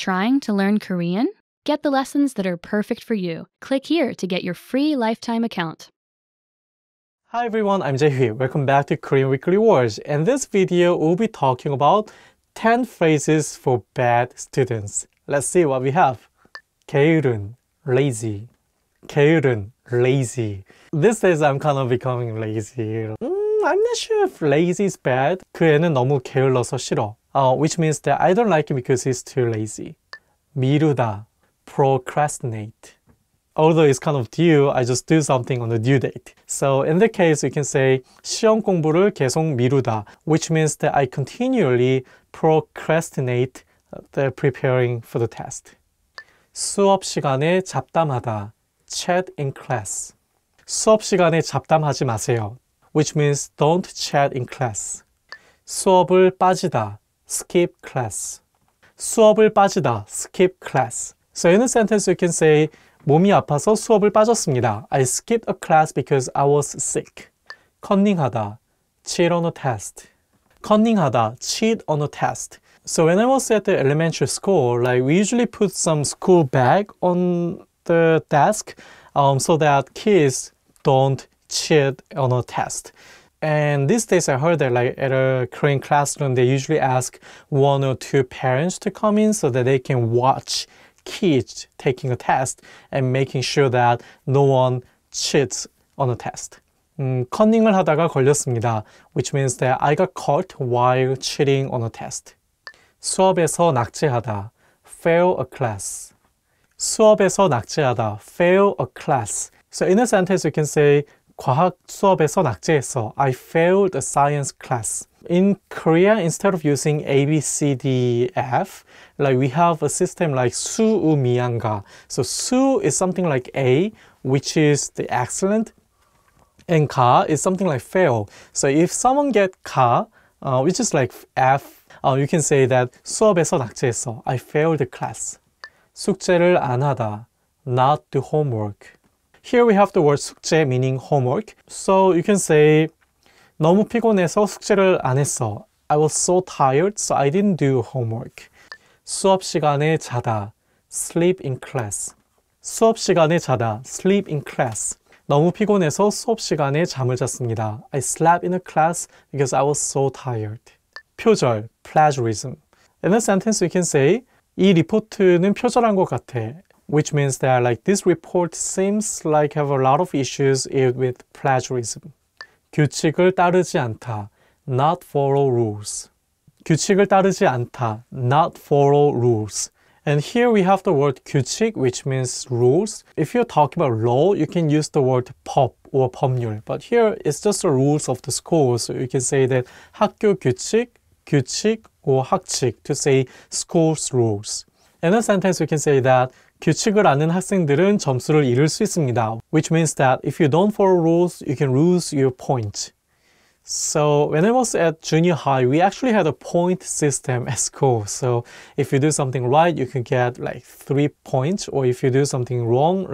trying to learn Korean? Get the lessons that are perfect for you. Click here to get your free lifetime account. Hi everyone, I'm Jae-hee. Welcome back to Korean Weekly Words. In this video, we'll be talking about 10 phrases for bad students. Let's see what we have. 게으른, lazy. 게으른, lazy. These days I'm kind of becoming lazy. I'm not sure if lazy is bad. 그 애는 너무 게을러서 싫어. Which means that I don't like him because he's too lazy. 미루다, procrastinate. Although it's kind of due, I just do something on the due date. So in that case, you can say 시험 공부를 계속 미루다, which means that I continually procrastinate the preparing for the test. 수업 시간에 잡담하다, chat in class. 수업 시간에 잡담하지 마세요, which means don't chat in class. 수업을 빠지다, skip class. 수업을 빠지다, skip class. So in a sentence you can say 몸이 아파서 수업을 빠졌습니다. I skipped a class because I was sick. 컨닝하다, cheat on a test. 컨닝하다, cheat on a test. So when I was at the elementary school, we usually put some school bag on the desk so that kids don't cheat on a test. And these days I heard that at a Korean classroom, they usually ask 1 or 2 parents to come in so that they can watch kids taking a test and making sure that no one cheats on a test. 컨닝을 하다가 걸렸습니다, which means that I got caught while cheating on a test. 수업에서 낙제하다, fail a class. 수업에서 낙제하다, fail a class. So in a sentence you can say 과학 수업에서 낙제했어. I failed a science class. In Korea, instead of using A, B, C, D, F, we have a system like 수우 미양가. So 수 is something like A, which is the excellent, and 가 is something like fail. So if someone get 가, which is like F, you can say that 수업에서 낙제했어. I failed the class. 숙제를 안 하다, not do homework. Here we have the word 숙제 meaning homework. So you can say 너무 피곤해서 숙제를 안 했어. I was so tired, so I didn't do homework. 수업 시간에 자다, sleep in class. 수업 시간에 자다, sleep in class. 너무 피곤해서 수업 시간에 잠을 잤습니다. I slept in a class because I was so tired. 표절, plagiarism. In a sentence you can say 이 리포트는 표절한 것 같아. Which means that this report seems like have a lot of issues with plagiarism. 규칙을 따르지 않다, not follow rules. 규칙을 따르지 않다, not follow rules. And here we have the word 규칙, which means rules. If you're talking about law, you can use the word 법 or 법률. But here it's just the rules of the school. So you can say that 학교 규칙, 규칙 or 학칙 to say school's rules. In a sentence, you can say that 규칙을 아는 학생들은 점수를 잃을 수 있습니다. Which means that if you don't follow rules, you can lose your point. So when I was at junior high, we actually had a point system at school. So if you do something right, you can get 3 points. Or if you do something wrong,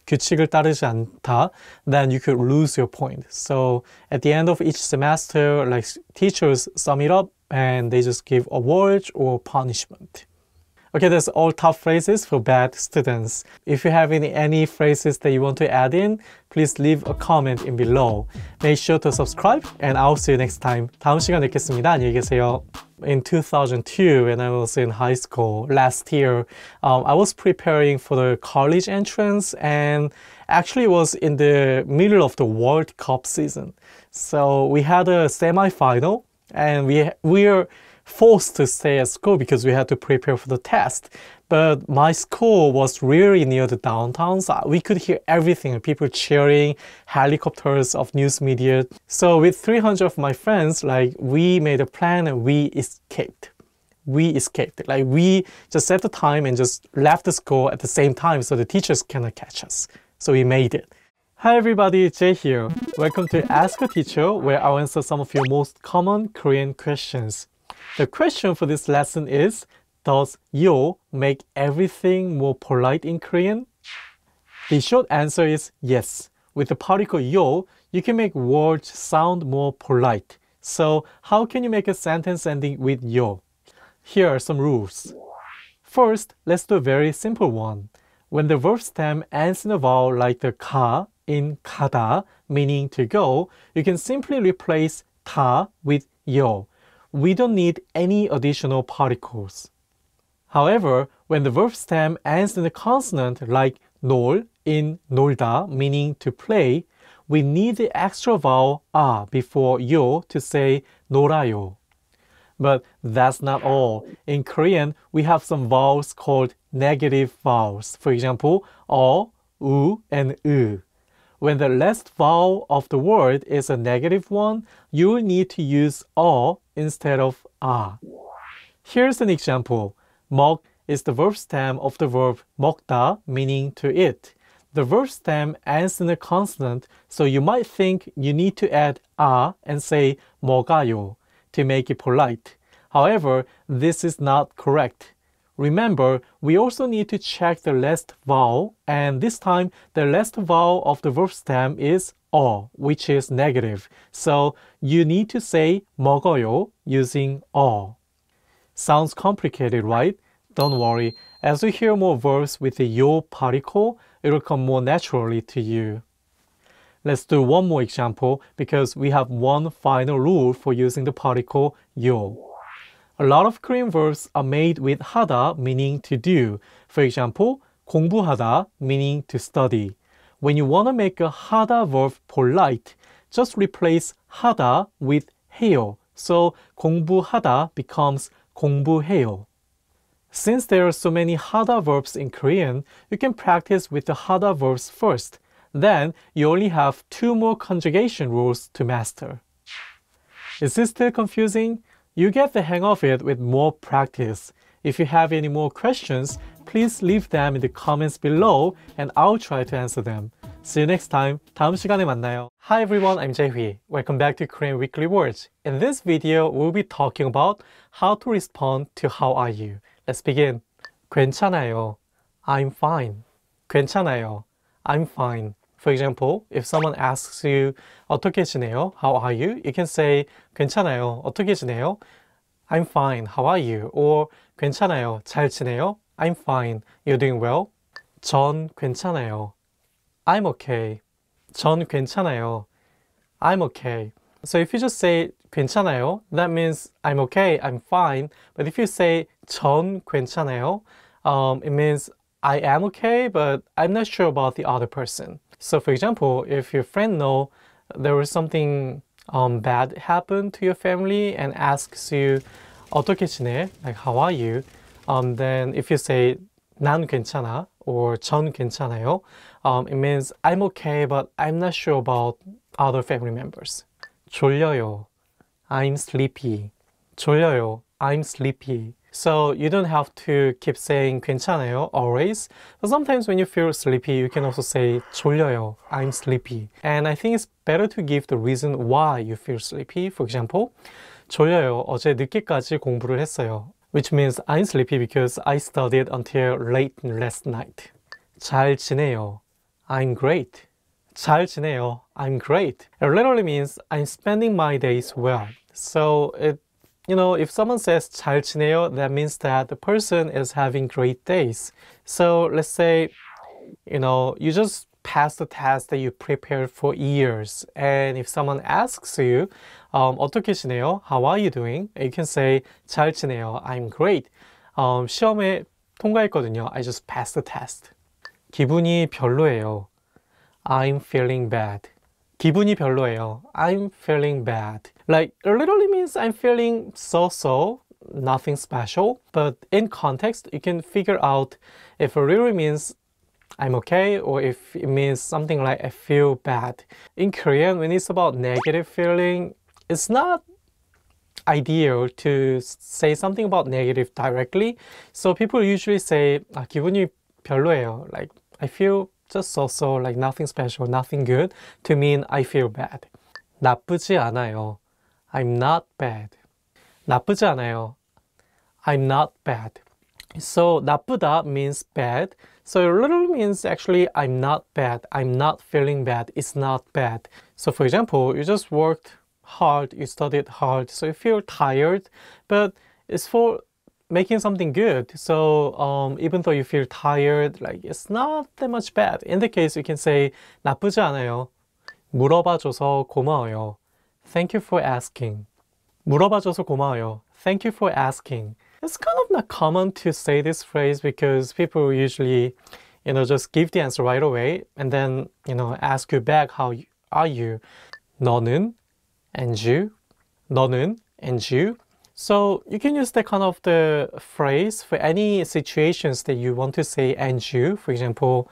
규칙을 따르지 않다, then you could lose your point. So at the end of each semester, teachers sum it up and they just give awards or punishment. Okay, that's all top phrases for bad students. If you have any phrases that you want to add in, please leave a comment in below. Make sure to subscribe and I'll see you next time. 다음 시간에 뵙겠습니다. 안녕히 계세요. In 2002, when I was in high school, last year, I was preparing for the college entrance and actually was in the middle of the World Cup season. So we had a semi-final and we were forced to stay at school because we had to prepare for the test. But my school was really near the downtown, so we could hear everything, people cheering, helicopters of news media. So with 300 of my friends, we made a plan and we escaped. We just set the time and just left the school at the same time so the teachers cannot catch us. So we made it. Hi everybody, Jay here. Welcome to Ask a Teacher, where I'll answer some of your most common Korean questions. The question for this lesson is, does yo make everything more polite in Korean? The short answer is yes. With the particle yo, you can make words sound more polite. So how can you make a sentence ending with yo? Here are some rules. First, let's do a very simple one. When the verb stem ends in a vowel like the ka in 가다, meaning to go, you can simply replace 다 with 요. We don't need any additional particles. However, when the verb stem ends in a consonant like 놀 in 놀다, meaning to play, we need the extra vowel 아 before 요 to say 놀아요. But that's not all. In Korean, we have some vowels called negative vowels. For example, 우, and 으. When the last vowel of the word is a negative one, you will need to use instead of 아. Here's an example. 먹 is the verb stem of the verb 먹다, meaning to eat. The verb stem ends in a consonant, so you might think you need to add 아 and say 먹어요 to make it polite. However, this is not correct. Remember, we also need to check the last vowel, and this time the last vowel of the verb stem is which is negative. So you need to say 먹어요 using Sounds complicated, right? Don't worry. As you hear more verbs with the 요 particle, it will come more naturally to you. Let's do one more example because we have one final rule for using the particle 요. A lot of Korean verbs are made with 하다, meaning to do. For example, 공부하다, meaning to study. When you want to make a 하다 verb polite, just replace 하다 with 해요. So 공부하다 becomes 공부해요. Since there are so many 하다 verbs in Korean, you can practice with the 하다 verbs first. Then you only have 2 more conjugation rules to master. Is this still confusing? You get the hang of it with more practice. If you have any more questions, please leave them in the comments below and I'll try to answer them. See you next time. 다음 시간에 만나요. Hi everyone, I'm Jae-hui. Welcome back to Korean Weekly Words. In this video, we'll be talking about how to respond to how are you. Let's begin. 괜찮아요. I'm fine. 괜찮아요. I'm fine. For example, if someone asks you 어떻게 지내요? How are you? You can say 괜찮아요. 어떻게 지내요? I'm fine. How are you? Or 괜찮아요. 잘 지내요? I'm fine. You're doing well? 전 괜찮아요. I'm okay. 전 괜찮아요. I'm okay. So if you just say 괜찮아요, that means I'm okay, I'm fine. But if you say 전 괜찮아요, it means I am okay, but I'm not sure about the other person. So for example, if your friend knows there was something bad happened to your family and asks you 어떻게 지내? Like how are you? Then if you say 난 괜찮아 or 전 괜찮아요, it means I'm okay, but I'm not sure about other family members. 졸려요. I'm sleepy. 졸려요. I'm sleepy. So you don't have to keep saying 괜찮아요 always. But sometimes when you feel sleepy, you can also say 졸려요. I'm sleepy. And I think it's better to give the reason why you feel sleepy. For example, 졸려요. 어제 늦게까지 공부를 했어요. Which means I'm sleepy because I studied until late last night. 잘 지내요. I'm great. 잘 지내요. I'm great. It literally means I'm spending my days well. So if someone says 잘 지내요, that means that the person is having great days. So let's say, you just passed the test that you prepared for years. And if someone asks you, 어떻게 지내요? How are you doing? You can say 잘 지내요. I'm great. 시험에 통과했거든요. I just passed the test. 기분이 별로예요. I'm feeling bad. 기분이 별로예요. I'm feeling bad. Like, it literally means I'm feeling so-so, nothing special. But in context, you can figure out if it really means I'm okay or if it means something like I feel bad. In Korean, when it's about negative feeling, it's not ideal to say something about negative directly. So people usually say, 기분이 별로예요. Like, I feel just so-so, like nothing special, nothing good, to mean I feel bad. 나쁘지 않아요. I'm not bad. 나쁘지 않아요. I'm not bad. So 나쁘다 means bad. So it literally means actually I'm not bad. I'm not feeling bad. It's not bad. So for example, you just worked hard, you studied hard, so you feel tired, but it's for making something good. So even though you feel tired, like it's not that much bad. In the case, you can say 나쁘지 않아요. 물어봐줘서 고마워요. Thank you for asking. 물어봐줘서 고마워요. Thank you for asking. It's kind of not common to say this phrase because people usually, just give the answer right away and then, ask you back how are you. 너는 and you. 너는 and you. So you can use that kind of the phrase for any situations that you want to say and you. For example,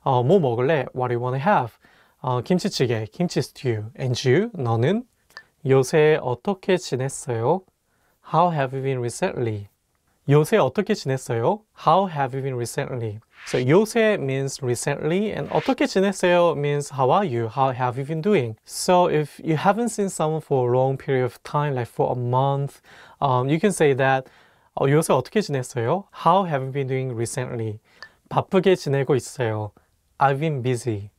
뭐 먹을래? What do you want to have? 김치찌개, 김치 stew. And you, 너는? 요새 어떻게 지냈어요? How have you been recently? 요새 어떻게 지냈어요? How have you been recently? So 요새 means recently and 어떻게 지냈어요 means how are you? How have you been doing? So if you haven't seen someone for a long period of time, like for a month, you can say that 요새 어떻게 지냈어요? How have you been doing recently? 바쁘게 지내고 있어요. I've been busy.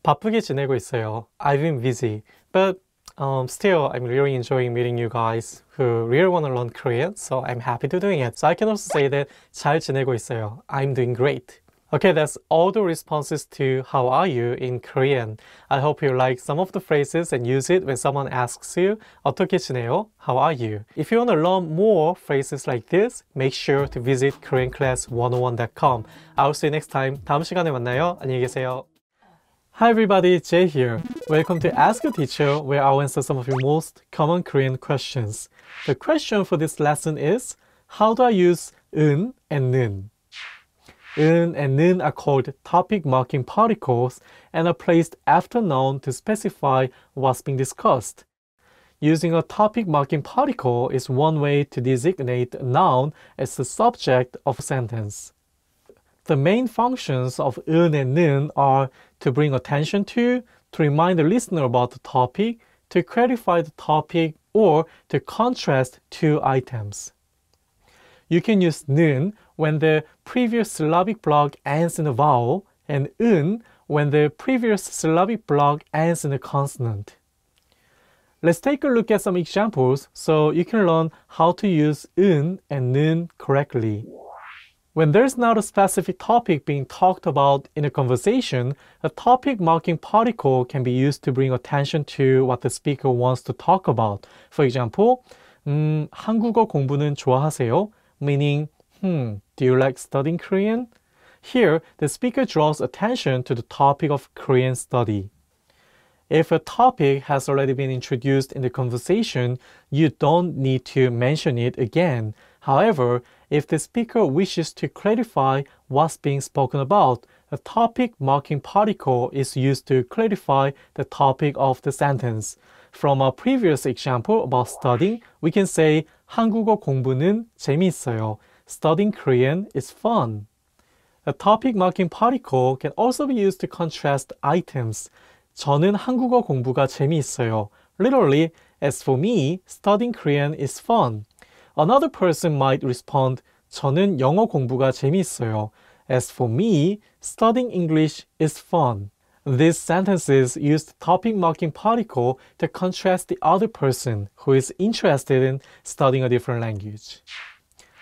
바쁘게 지내고 있어요. I've been busy. But still, I'm really enjoying meeting you guys who really want to learn Korean, so I'm happy to doing it. So I can also say that 잘 지내고 있어요. I'm doing great. Okay, that's all the responses to how are you in Korean. I hope you like some of the phrases and use it when someone asks you 어떻게 지내요? How are you? If you want to learn more phrases like this, make sure to visit koreanclass101.com. I'll see you next time. 다음 시간에 만나요. 안녕히 계세요. Hi everybody, Jay here. Welcome to Ask a Teacher, where I'll answer some of your most common Korean questions. The question for this lesson is, how do I use 은 and 는? 은 and 는 are called topic marking particles and are placed after noun to specify what's being discussed. Using a topic marking particle is one way to designate a noun as the subject of a sentence. The main functions of 은 and 는 are to bring attention to remind the listener about the topic, to clarify the topic, or to contrast two items. You can use 는 when the previous syllabic block ends in a vowel, and 은 when the previous syllabic block ends in a consonant. Let's take a look at some examples so you can learn how to use 은 and 는 correctly. When there's not a specific topic being talked about in a conversation, a topic marking particle can be used to bring attention to what the speaker wants to talk about. For example, 한국어 공부는 좋아하세요? Meaning, do you like studying Korean? Here, the speaker draws attention to the topic of Korean study. If a topic has already been introduced in the conversation, you don't need to mention it again. However, if the speaker wishes to clarify what's being spoken about, a topic marking particle is used to clarify the topic of the sentence. From our previous example about studying, we can say 한국어 공부는 재미있어요. Studying Korean is fun. A topic marking particle can also be used to contrast items. 저는 한국어 공부가 재미있어요. Literally, as for me, studying Korean is fun. Another person might respond, 저는 영어 공부가 재미있어요. As for me, studying English is fun. These sentences use the topic marking particle to contrast the other person who is interested in studying a different language.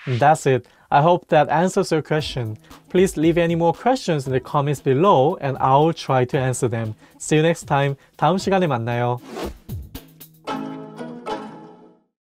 That's it. I hope that answers your question. Please leave any more questions in the comments below and I'll try to answer them. See you next time. 다음 시간에 만나요.